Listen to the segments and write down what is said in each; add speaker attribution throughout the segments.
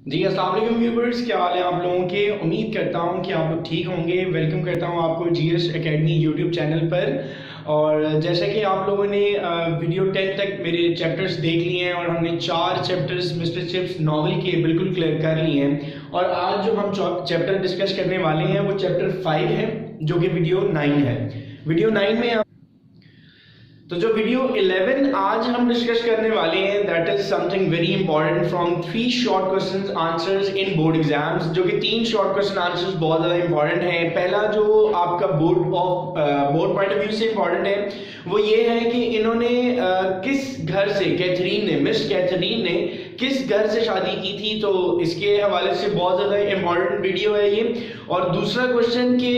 Speaker 1: जी अस्सलाम वालेकुम व्यूअर्स, क्या हाल है आप लोगों के। उम्मीद करता हूँ कि आप लोग ठीक होंगे। वेलकम करता हूँ आपको जीएस एकेडमी यूट्यूब चैनल पर। और जैसा कि आप लोगों ने वीडियो 10 तक मेरे चैप्टर्स देख लिए हैं और हमने 4 चैप्टर्स मिस्टर चिप्स नॉवल के बिल्कुल क्लियर कर लिए हैं। और आज जो हम चैप्टर डिस्कस करने वाले हैं वो चैप्टर 5 है, जो कि वीडियो 9 है। वीडियो 9 में तो जो वीडियो 11 आज हम डिस्कस करने वाले हैं that is something very important from 3 short questions answers in board exams, जो कि 3 शॉर्ट क्वेश्चन आंसर्स बहुत ज़्यादा इंपॉर्टेंट हैं। पहला जो आपका बोर्ड पॉइंट ऑफ व्यू से इंपॉर्टेंट है वो ये है कि इन्होंने किस घर से मिस कैथरीन ने किस घर से शादी की थी, तो इसके हवाले से बहुत ज़्यादा इंपॉर्टेंट वीडियो है ये। और दूसरा क्वेश्चन कि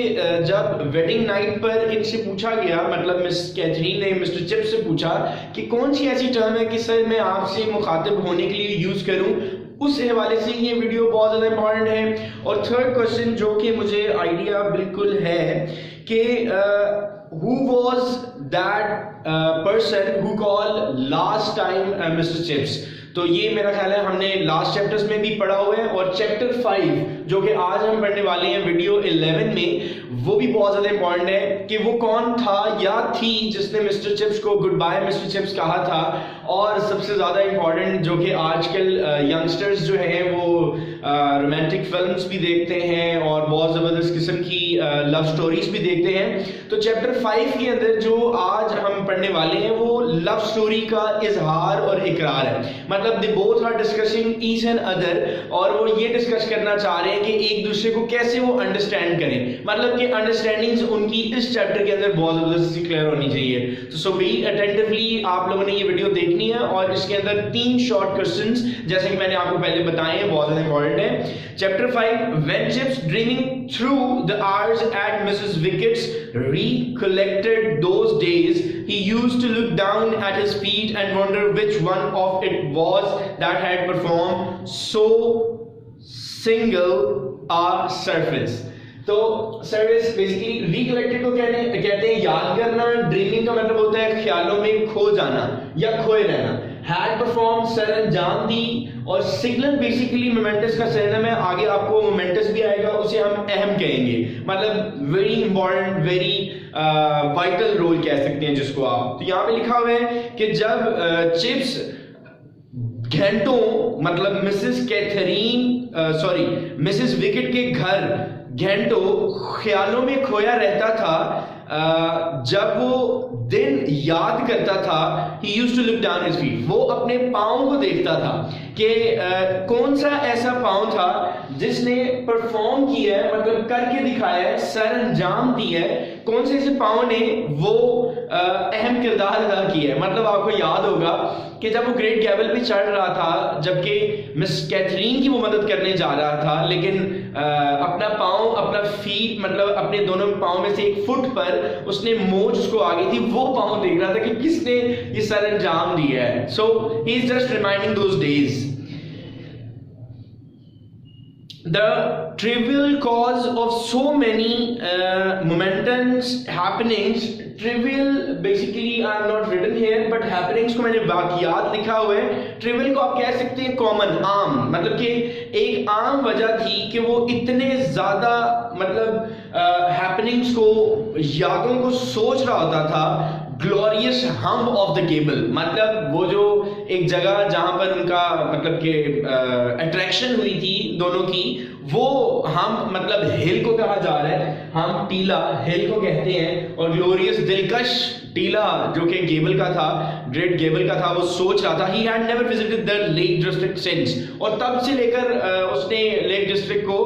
Speaker 1: जब वेडिंग नाइट पर इनसे पूछा गया, मतलब मिस कैथरीन ने मिस्टर चिप से पूछा कि कौन सी ऐसी टर्म है कि सर मैं आपसे मुखातिब होने के लिए यूज करूं, उस हवाले से ये वीडियो बहुत ज्यादा इंपॉर्टेंट है। और थर्ड क्वेश्चन जो कि मुझे आइडिया बिल्कुल है कि who was that person who called last time Mr. Chips, तो ये मेरा ख्याल है हमने लास्ट चैप्टर्स में भी पढ़ा हुआ है। और चैप्टर 5 जो कि आज हम पढ़ने वाले हैं वीडियो 11 में, वो भी बहुत ज्यादा इंपॉर्टेंट है कि वो कौन था या थी जिसने मिस्टर चिप्स को गुड बाय मिस्टर चिप्स कहा था। और सबसे ज्यादा इंपॉर्टेंट जो कि आजकल यंगस्टर्स जो हैं वो रोमांटिक फिल्म्स भी देखते हैं और बहुत जबरदस्त किस्म की लव स्टोरीज भी देखते हैं। तो चैप्टर 5 के अंदर जो आज हम पढ़ने वाले हैं वो लव स्टोरी का इजहार और इकरार है। मतलब they both are discussing each and other, और वो ये डिस्कस करना चाह रहे हैं कि एक दूसरे को कैसे वो अंडरस्टैंड करें, मतलब कि अंडरस्टैंडिंग्स उनकी इस चैप्टर के अंदर बहुत जबरदस्ती क्लियर होनी चाहिए। तो सो बी अटेंटिवली आप लोगों ने ये वीडियो देखनी है। और इसके अंदर 3 शॉर्ट क्वेश्चंस जैसे कि मैंने आपको पहले बताए हैं बहुत ज्यादा इंपॉर्टेंट है। Chapter 5, when chips dreaming through the hours eight Mrs wickets recollected those days, he used to look down at his feet and wonder which one of it was that had performed so single a service। तो service basically recollected को कहते हैं याद करना। Dreaming का मतलब होता है ख्यालों में खो जाना या खोए रहना। हैड परफॉर्म सर अंजाम दी, और सिग्नल बेसिकली मोमेंटस का सिनोनिम है। आगे आपको मोमेंटस भी आएगा, उसे हम अहम कहेंगे, मतलब very important, very vital role कह सकते हैं जिसको आप। तो यहाँ पे लिखा हुआ है कि जब चिप्स घंटों, मतलब मिसेस विकेट के घर घंटों ख्यालों में खोया रहता था, जब वो दिन याद करता था, he used to look down his feet, वो अपने पाँव को देखता था कि कौन सा ऐसा पाँव था जिसने परफॉर्म किया है, मतलब करके दिखाया है, सर अंजाम दी है, कौन से ऐसे पाँव ने वो अहम किरदार अदा किया है। मतलब आपको याद होगा कि जब वो ग्रेट गैबल पे चढ़ रहा था, जबकि मिस कैथरीन की वो मदद करने जा रहा था, लेकिन अपना पाँव, अपना फीट, मतलब अपने दोनों पाँव में से एक फुट पर उसने मोच उसको आ गई थी, वो पाँव देख रहा था कि किसने ये सर अंजाम दिया है। So he is just reminding those days. The trivial cause of so many momentous happenings, trivial basically I am not written here, but happenings को मैंने वाक़यात लिखा हुआ है। trivial को आप कह सकते हैं कॉमन, आम, मतलब कि एक आम वजह थी कि वो इतने ज़्यादा मतलब हैपनिंग्स को, यादों को सोच रहा होता था। ग्लोरियस हम ऑफ द केबल, मतलब वो जो एक जगह जहां पर उनका मतलब कि अट्रैक्शन हुई थी दोनों की, वो हम मतलब हिल को कहा जा रहा है, हम टीला हिल को कहते हैं। और ग्लोरियस दिलकश टीला जो कि गेबल का था, ग्रेट गेबल का था, वो सोच रहा था। He had never visited the lake district since, और तब से लेकर उसने लेक डिस्ट्रिक्ट को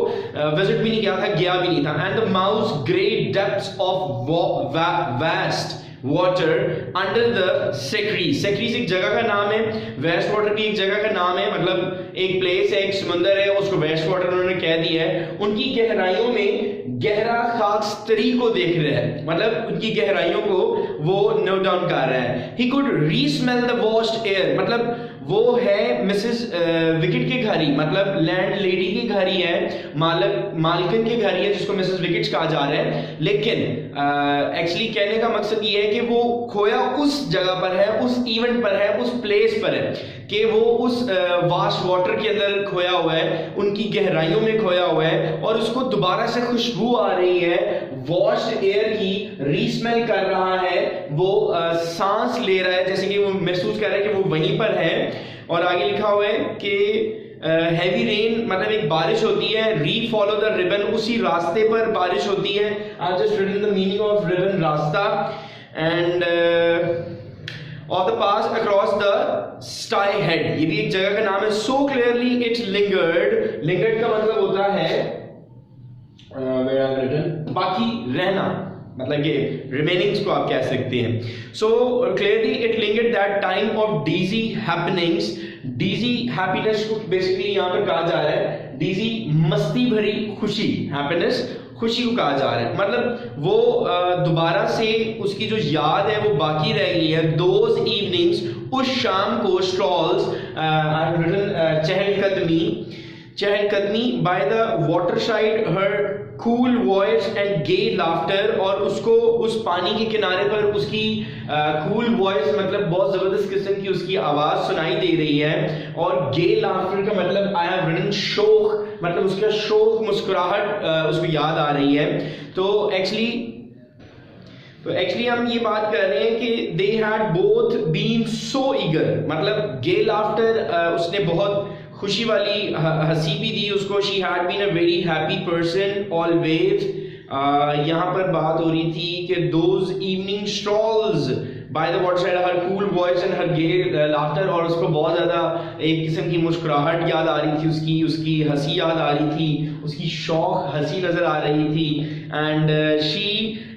Speaker 1: विजिट भी नहीं किया था, गया भी नहीं था। And the mouse great depths of vast water under the सेक्रीज एक जगह का नाम है, वेस्ट वाटर भी एक जगह का नाम है, मतलब एक प्लेस है, एक समुंदर है, उसको वेस्ट वाटर उन्होंने कह दिया है। उनकी गहराइयों में गहरा खाकस्तरी को देख रहा है, मतलब उनकी गहराइयों को वो नोट डाउन कर रहा है। ही कुड रीस्मेल द वॉस्ट एयर, मतलब वो है मिसेस विकेट के घर ही, मतलब लैंड लेडी के घर ही है, मालकिन के घर ही है, जिसको मिसेस विकेट्स कहा जा रहा है। लेकिन एक्चुअली कहने का मकसद ये है कि वो खोया उस जगह पर है, उस इवेंट पर है, उस प्लेस पर है कि वो उस वास्ट वाटर के अंदर खोया हुआ है, उनकी गहराइयों में खोया हुआ है, और उसको दोबारा से खुशबू आ रही है वॉश्ड एयर की, रीस्मेल कर रहा है, वो सांस ले रहा है, जैसे कि वो महसूस कर रहा है कि वो वहीं पर है। और आगे लिखा हुआ है कि हैवी रेन मतलब एक बारिश होती है, री फॉलो द रिबन, उसी रास्ते पर बारिश होती है। I just written the meaning of ribbon, रास्ता, and of the pass across the Sty Head, ये भी एक जगह का नाम है। So clearly it lingered, lingered का मतलब होता है बाकी रहना, मतलब ये रिमेनिंग्स को आप कह सकते हैं। सो clearly it lingered that time of DG happenings, DG happiness को बेसिकली यहां पर कहा जा रहा है, डीजी मस्ती भरी खुशी, हैप्पीनेस खुशी को कहा जा रहा है, मतलब वो दोबारा से उसकी जो याद है वो बाकी रह गई है। दोज इवनिंग्स, उस शाम को, स्ट्रॉल्स चहलकदमी by the water side, her cool voice and gay laughter, और उसको उस पानी के किनारे पर उसकी कूल वॉइस मतलब बहुत जबरदस्त किस्म की उसकी आवाज सुनाई दे रही है। और गे लाफ्टर का मतलब आई हैव रिटन शोक, मतलब उसका शोक, मुस्कुराहट उसको याद आ रही है। तो एक्चुअली हम ये बात कर रहे हैं कि they had both been so eager, मतलब गे लाफ्टर उसने बहुत खुशी वाली हंसी भी दी उसको। She had been a very happy person always. यहाँ पर बात हो रही थी कि those evening strolls by the water side, her cool voice and her gay laughter, और उसको बहुत ज्यादा एक किस्म की मुस्कुराहट याद आ रही थी, उसकी हंसी याद आ रही थी, उसकी शौक हंसी नजर आ रही थी। And she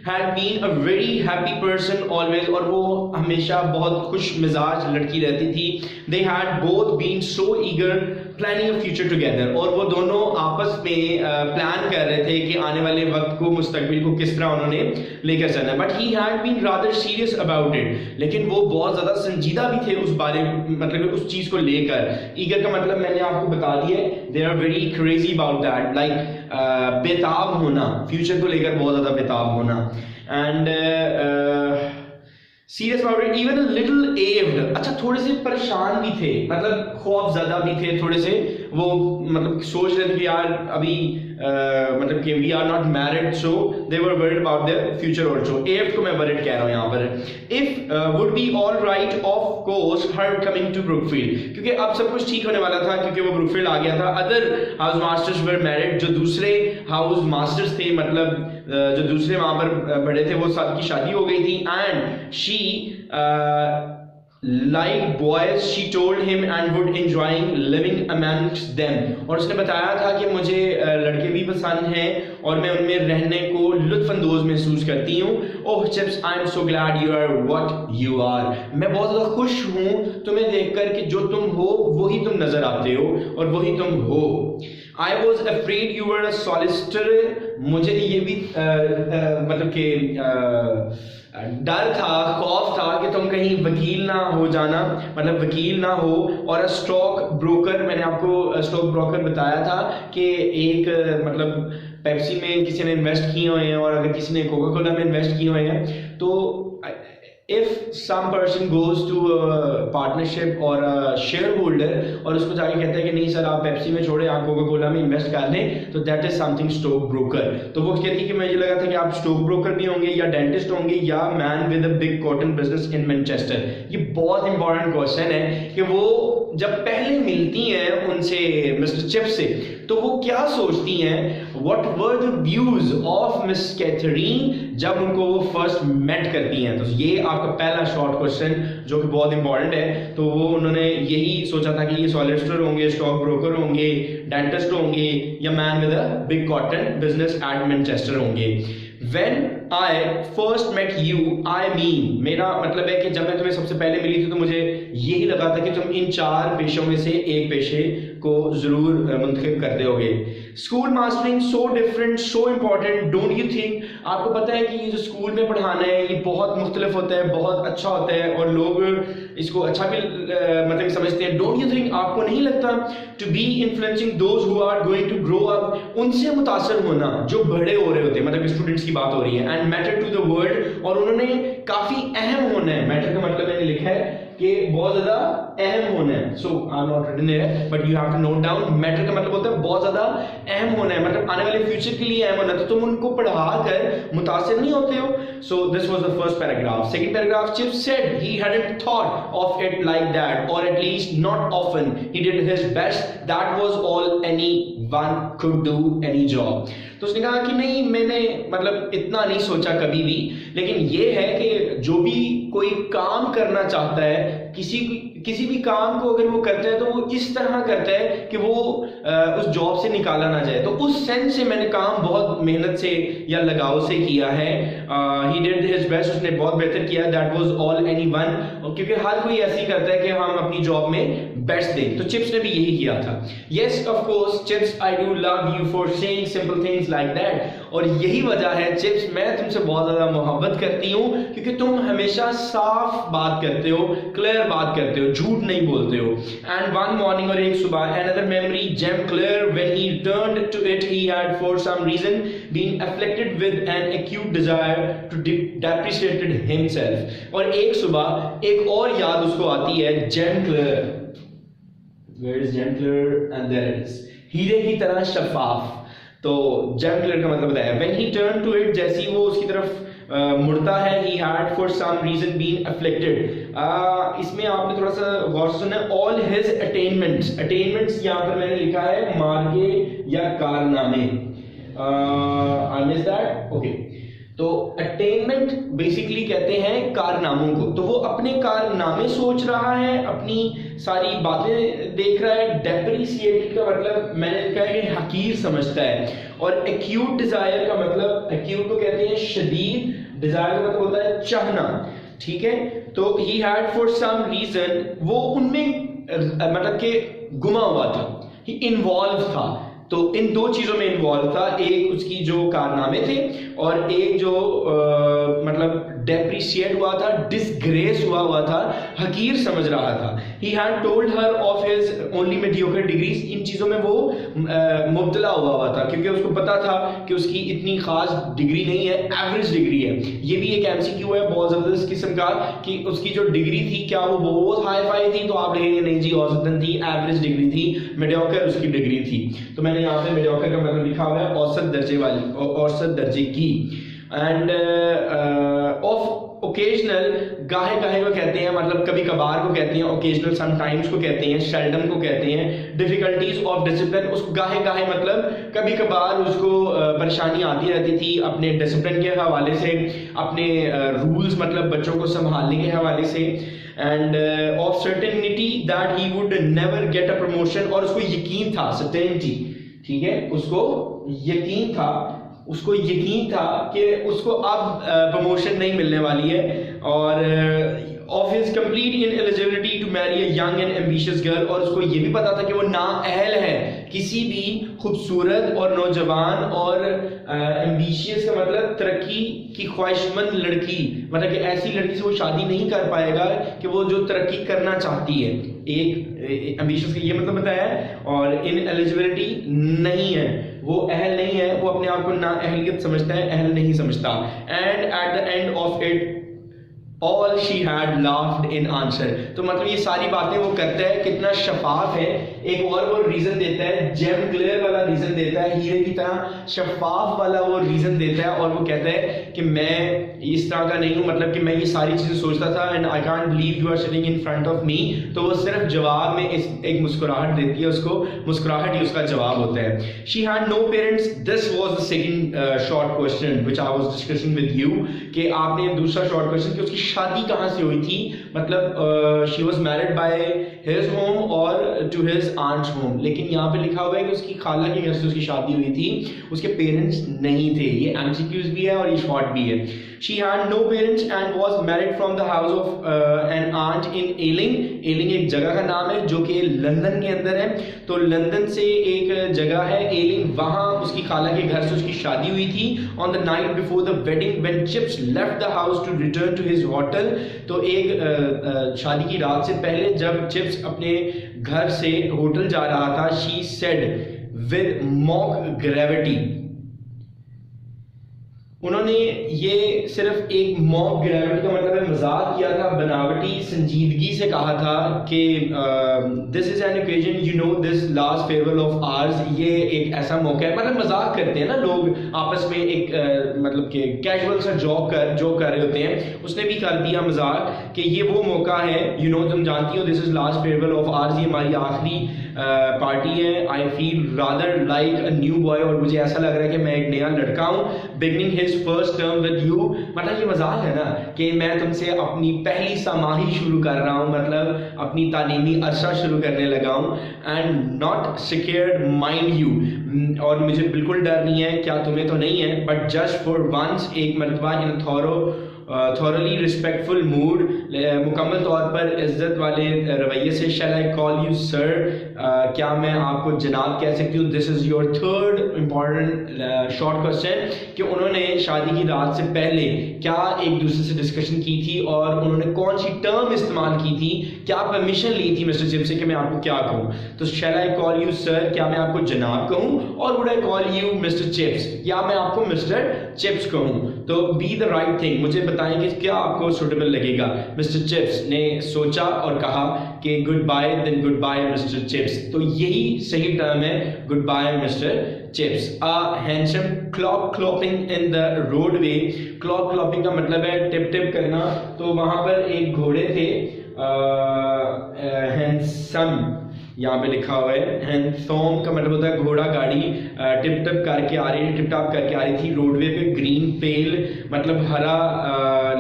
Speaker 1: had been a very happy person always, और वो हमेशा बहुत खुश मिजाज लड़की रहती थी। They had both been so eager planning a future together, और वो दोनों आपस में प्लान कर रहे थे कि आने वाले वक्त को, मुस्तकबिल को किस तरह उन्होंने लेकर चलना। But he had been rather serious about it, लेकिन वो बहुत ज़्यादा संजीदा भी थे उस बारे, मतलब उस चीज़ को लेकर। ईगर का मतलब मैंने आपको बता दिया, they are very crazy about that, like बेताब होना, फ्यूचर को लेकर बहुत ज़्यादा बेताब होना। And serious about it, even a little awed, अच्छा थोड़े से परेशान भी थे, मतलब खौफ ज़्यादा भी थे थोड़े से, वो मतलब सोच रहे थे कि यार अभी मतलब कि we are not married, so they were worried about their future also. Awed को मैं वरीड कह रहा हूँ यहाँ पर। If would be all right of course her coming to Brookfield, क्योंकि अब सब कुछ ठीक होने वाला था क्योंकि वो ब्रुकफील्ड आ गया था। Other house masters were married, जो दूसरे हाउस मास्टर्स थे, मतलब जो दूसरे वहां पर बड़े थे, वो सबकी शादी हो गई थी। And she like boys she told him and would enjoying living amongst them, और उसने बताया था कि मुझे लड़के भी पसंद हैं और मैं उनमें रहने को लुत्फानंदोज महसूस करती हूँ। Oh Chips, I am so glad you are what you are, मैं बहुत ज़्यादा खुश हूँ तुम्हें देखकर कि जो तुम हो वही तुम नजर आते हो और वही तुम हो। I was afraid you were a solicitor, मुझे ये भी मतलब कि डर था, खौफ था कि तुम कहीं वकील ना हो जाना, मतलब वकील ना हो। और स्टॉक ब्रोकर, मैंने आपको स्टॉक ब्रोकर बताया था कि एक मतलब पेप्सी में किसी ने इन्वेस्ट किए हुए हैं और अगर किसी ने कोका कोला में इन्वेस्ट किए हुए हैं, तो if some person goes to a partnership or a shareholder और उसको जाके कहता है कि नहीं सर आप पेप्सी में छोड़े, आप कोका कोला में इन्वेस्ट कर लें, तो that is something stock broker। तो वो कहती है कि मुझे लगा था कि आप स्टॉक ब्रोकर भी होंगे या डेंटिस्ट होंगे या man with a big cotton business in Manchester. ये बहुत इंपॉर्टेंट क्वेश्चन है कि वो जब पहले मिलती हैं उनसे मिस्टर चिप से, तो वो क्या सोचती हैं, what were the views of miss Catherine जब उनको वो फर्स्ट मेट करती हैं। तो ये आपका पहला शॉर्ट क्वेश्चन जो कि बहुत इंपॉर्टेंट है। तो वो उन्होंने यही सोचा था कि ये सॉलिसिटर होंगे, स्टॉक ब्रोकर होंगे, डेंटिस्ट होंगे या man with a big cotton business at Manchester होंगे। When I first met you, I mean, मेरा मतलब है कि जब मैं तुम्हें सबसे पहले मिली थी तो मुझे यही लगा था कि तुम इन चार पेशों में से एक पेशे को जरूर मुंतखब करते होगे। School mastering so different, so important, don't you think? आपको पता है कि ये जो स्कूल में पढ़ाना है ये बहुत मुख्तलिफ होता है, बहुत अच्छा होता है और लोग इसको अच्छा भी मतलब समझते हैं। Don't you think? आपको नहीं लगता to be influencing those who are going to grow up, उनसे मुतासर होना जो बड़े हो रहे होते हैं, मतलब स्टूडेंट्स की बात हो रही है, and matter to the world, और उन्होंने काफी अहम होना है। मैटर का मतलब मैंने लिखा है कि बहुत ज्यादा अहम होना है। So I am not written here but you have to note down. Matter का मतलब होता है बहुत ज्यादा अहम होना है, मतलब आने वाले फ्यूचर के लिए अहम होना है, तो तुम उनको पढ़ा कर मुतासिर नहीं होते हो। So this was the first paragraph. Second paragraph, chip said he hadn't thought of it like that, or at least not often. He did his best, that was all anyone could do, any job. तो उसने कहा कि नहीं, मैंने मतलब इतना नहीं सोचा कभी भी, लेकिन ये है कि जो भी कोई काम करना चाहता है, किसी भी काम को अगर वो करता है तो वो इस तरह करता है कि वो उस जॉब से निकाला ना जाए। तो उस सेंस से मैंने काम बहुत मेहनत से या लगाव से किया है। ही डिड हिज बेस्ट, उसने बहुत बेहतर किया। दैट वाज ऑल एनीवन, क्योंकि हर कोई ऐसे ही करता है कि हम अपनी जॉब में बेस्ट दें। तो चिप्स ने भी यही किया था। Yes of course chips, I do love you for saying simple things like that. और यही वजह है चिप्स, मैं तुमसे बहुत ज्यादा मोहब्बत करती हूँ, क्योंकि तुम हमेशा साफ बात करते हो, क्लियर बात करते हो, झूठ नहीं बोलते हो। एंड वन मॉर्निंग, और एक सुबह, another memory gem clear when he turned to it, he had for some reason been afflicted with an acute desire to depreciate himself। और एक सुबह एक और याद उसको आती है, gem clear, where is gem clear, and there it is, हीरे की तरह शफाफ। तो gem clear का मतलब बताया, when he turned to it, जैसे ही वो उसकी तरफ मुड़ता है, he had for some reason been afflicted। इसमें आपने थोड़ा सा गौर से सुना, all his attainments यहाँ पर मैंने लिखा है मार्गे या कारनामे। I missed that, okay। तो अटेनमेंट बेसिकली कहते हैं कारनामों को। तो वो अपने कारनामे सोच रहा है, अपनी सारी बातें देख रहा है। डेप्रिसिएटेड का मतलब मैंने लिखा है कि हकीर समझता है। और एक्यूट डिजायर का मतलब, एक्यूट को कहते हैं शदीद, डिजायर का मतलब होता है चाहना, ठीक है। तो he had for some reason, वो उनमें मतलब के गुमा हुआ था, ही इन्वॉल्व था। तो इन दो चीजों में इन्वॉल्व था, एक उसकी जो कारनामे थे और एक जो मतलब डेप्रिशिएट हुआ था, डिसग्रेस हुआ था, हकीर समझ रहा था। He had told her of his only mediocre degrees, इन चीजों में वो मुब्तला हुआ था, क्योंकि उसको पता था कि उसकी इतनी खास डिग्री नहीं है, एवरेज डिग्री है। ये भी एक एमसीक्यू है बहुत जबरदस्त किस्म का, कि उसकी जो डिग्री थी क्या वो बहुत हाई फाई थी? तो आप लिखेंगे नहीं जी, औसतन थी, एवरेज डिग्री थी, मीडियोकर उसकी डिग्री थी। तो मैंने यहाँ पे मीडियोकर का मतलब लिखा हुआ है औसत दर्जे वाली, औसत दर्जे की। एंड ऑफ ओकेजनल, गाहे गाहे को कहते हैं, मतलब कभी कभार को कहते हैं, ओकेजनल समटाइम्स को कहते हैं, शेल्डम को कहते हैं। डिफिकल्टीज ऑफ डिसिप्लिन, उसको गाहे गाहे मतलब कभी कभार उसको परेशानी आती रहती थी अपने डिसिप्लिन के हवाले से, अपने रूल्स मतलब बच्चों को संभालने के हवाले से। End of certainty that he would never get a promotion, और उसको यकीन था, सर्टेनिटी, ठीक है, उसको यकीन था कि उसको अब प्रमोशन नहीं मिलने वाली है। और of his complete ineligibility to marry a young and ambitious girl, और उसको ये भी पता था कि वो नाअहल है किसी भी खूबसूरत और नौजवान और एम्बिशियस का मतलब तरक्की की ख्वाहिशमंद लड़की, मतलब कि ऐसी लड़की से वो शादी नहीं कर पाएगा कि वो जो तरक्की करना चाहती है। एक एम्बिशियस का ये मतलब बताया है, और इनएलिजिबिलिटी नहीं है, वो अहल नहीं है, वो अपने आप को ना अहलियत समझता है, अहल नहीं समझता। And at the end of it all she had laughed in answer. तो मतलब ये सारी बातें वो करता है, कितना शफाफ है। एक और वो रीजन देता है, जेम क्लियर वाला रीजन देता है, हीरे की तरह शफाफ वाला वो रीजन देता है, और वो कहता है कि मैं इस तरह का नहीं हूँ, मतलब कि मैं ये सारी चीजें सोचता था, and I can't believe you are sitting in front of me. तो वो सिर्फ जवाब में एक मुस्कुराहट देती है उसको, मुस्कुराहट ही उसका जवाब होता है। She had no parents, this was the second short question which I was discussing with you, कि आपने दूसरा शॉर्ट क्वेश्चन कि उसकी शादी कहाँ से हुई थी, मतलब she was married by his home और टू हिज आंट्स होम, लेकिन यहाँ पे लिखा हुआ है कि उसकी खाला के घर से उसकी शादी हुई थी, उसके पेरेंट्स नहीं थे। ये एमसीक्यूज भी है और ये शॉर्ट भी है। She had no parents and was married from the house of an aunt in Ealing. Ealing एक जगह का नाम है जो कि लंदन के अंदर है। तो लंदन से एक जगह है Ealing, वहाँ उसकी खाला के घर से उसकी शादी हुई थी। On the night before the wedding, when Chips left the house to return to his hotel, तो एक शादी की रात से पहले जब चिप्स अपने घर से होटल जा रहा था, she said with mock gravity, उन्होंने ये सिर्फ एक मॉक ग्रेविटी का मतलब है मजाक किया था, बनावटी संजीदगी से कहा था कि this is an occasion, you know, this last farewell of hours, ये एक ऐसा मौका है। मतलब मजाक करते हैं ना लोग आपस में, एक मतलब कि कैजुअल सा जोक कर रहे होते हैं, उसने भी कर दिया मजाक कि ये वो मौका है, यू नो, तुम जानती हो, this is last farewell of hours, ये हमारी आखिरी पार्टी है। I feel rather like a new boy, और मुझे ऐसा लग रहा है कि मैं एक नया लड़का हूँ। Beginning his first term with you, मतलब ये मजाक है ना कि मैं तुमसे अपनी पहली समाही शुरू कर रहा हूँ, मतलब अपनी तालीमी अरसा शुरू करने लगा हूँ। And not scared mind you, और मुझे बिल्कुल डर नहीं है, क्या तुम्हें तो नहीं है, बट जस्ट फॉर वंस, एक मरतबा, इन थॉरली रिस्पेक्टफुल मूड, मुकम्मल तौर पर इज्जत वाले रवैये से, शैल आई कॉल यू सर, क्या मैं आपको जनाब कह सकती हूँ। This is your third important short question, कि उन्होंने शादी की रात से पहले क्या एक दूसरे से डिस्कशन की थी और उन्होंने कौन सी टर्म इस्तेमाल की थी, क्या परमिशन ली थी मिस्टर चिप्स से कि मैं आपको क्या कहूँ। तो शैल आई कॉल यू सर, क्या मैं आपको जनाब कहूँ, और would I call you mister chips, या मैं आपको मिस्टर चिप्स कहूँ। तो बी द राइट थिंग, मुझे बताएं कि क्या आपको सुटेबल लगेगा। मिस्टर चिप्स ने सोचा और कहा कि good bye, then good bye Mister Chips, तो यही सही टर्म है, good bye Mister Chips. A handsome clop clopping in the roadway, clop clopping का मतलब है टिप टिप करना, तो वहां पर एक घोड़े थे, हैंडसम यहाँ पे लिखा हुआ है, हैंडसम का मतलब होता है घोड़ा गाड़ी, टिप टिप करके आ रही, टिप टॉप करके आ रही थी रोडवे पे। ग्रीन पेल मतलब हरा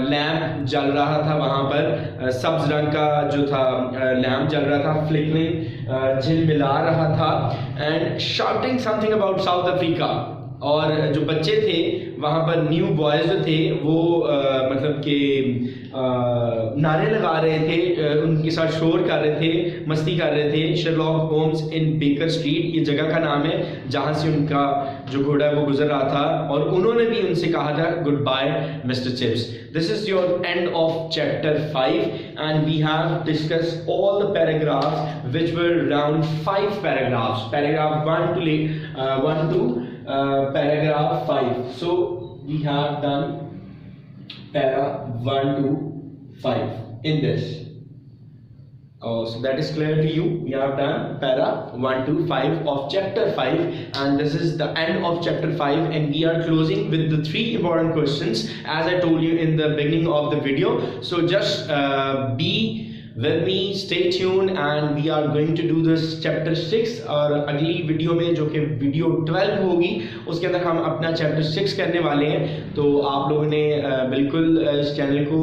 Speaker 1: लैम्प जल रहा था वहाँ पर, सब्ज रंग का जो था लैम्प जल रहा था, फ्लिकरिंग झिलमिला रहा था। And shouting something about south Africa, और जो बच्चे थे वहाँ पर, न्यू बॉयज जो थे वो मतलब कि नारे लगा रहे थे, उनके साथ शोर कर रहे थे, मस्ती कर रहे थे। Sherlock homes in baker street, ये जगह का नाम है जहाँ से उनका जो घोड़ा है वो गुजर रहा था, और उन्होंने भी उनसे कहा था good bye Mister Chips. This is your end of chapter 5 and we have discussed all the paragraphs which were around 5 paragraphs, paragraph 1 to paragraph 5. So we have done para 1 to 5 in this. So that is clear to you. We have done para 1 to 5 of chapter 5, and this is the end of chapter 5, and we are closing with the 3 important questions as I told you in the beginning of the video. So just be with me, stay tuned, and we are going to do this chapter 6, और अगली video में जो कि video 12 होगी उसके अंदर हम अपना चैप्टर 6 करने वाले हैं। तो आप लोगों ने बिल्कुल इस चैनल को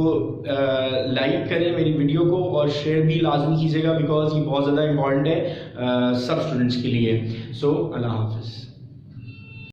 Speaker 1: लाइक करें मेरी वीडियो को, और शेयर भी लाजमी कीजिएगा, बिकॉज ये बहुत ज़्यादा इम्पॉर्टेंट है सब स्टूडेंट्स के लिए। सो अल्लाह हाफिज़।